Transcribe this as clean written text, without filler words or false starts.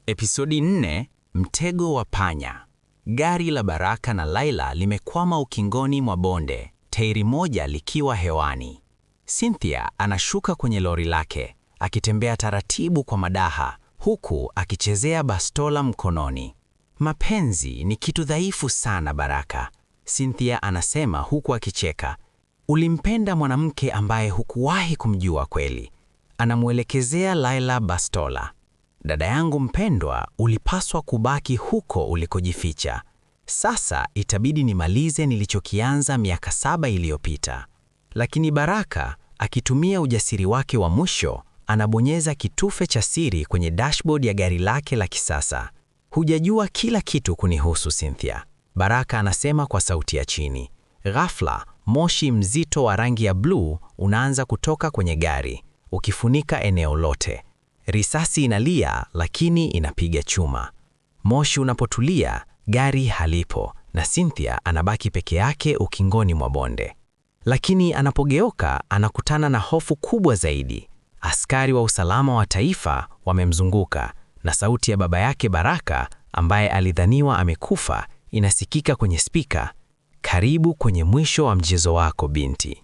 Episodi 4: Mtego wa panya. Gari la Baraka na Laila limekwama ukingoni mwa bonde, tairi moja likiwa hewani. Cynthia anashuka kwenye lori lake, akitembea taratibu kwa madaha, huku akichezea bastola mkononi. Mapenzi ni kitu dhaifu sana Baraka, Cynthia anasema huku akicheka. Ulimpenda mwanamke ambaye hukuwahi kumjua kweli. Anamuelekezea Laila bastola. Dada yangu mpendwa, ulipaswa kubaki huko ulikojificha. Sasa itabidi nimalize nilichokianza miaka 7 iliyopita. Lakini Baraka, akitumia ujasiri wake wa mwisho, anabonyeza kitufe cha siri kwenye dashboard ya gari lake la kisasa. Hujajua kila kitu kunihusu Cynthia, Baraka anasema kwa sauti ya chini. Ghafla, moshi mzito wa rangi ya bluu unaanza kutoka kwenye gari, ukifunika eneo lote. Risasi inalia lakini inapiga chuma. Moshi unapotulia, gari halipo na Cynthia anabaki peke yake ukingoni mwa bonde. Lakini anapogeuka anakutana na hofu kubwa zaidi. Askari wa usalama wa taifa wamemzunguka na sauti ya baba yake Baraka, ambaye alidhaniwa amekufa, inasikika kwenye spika. Karibu kwenye mwisho wa mchezo wako binti.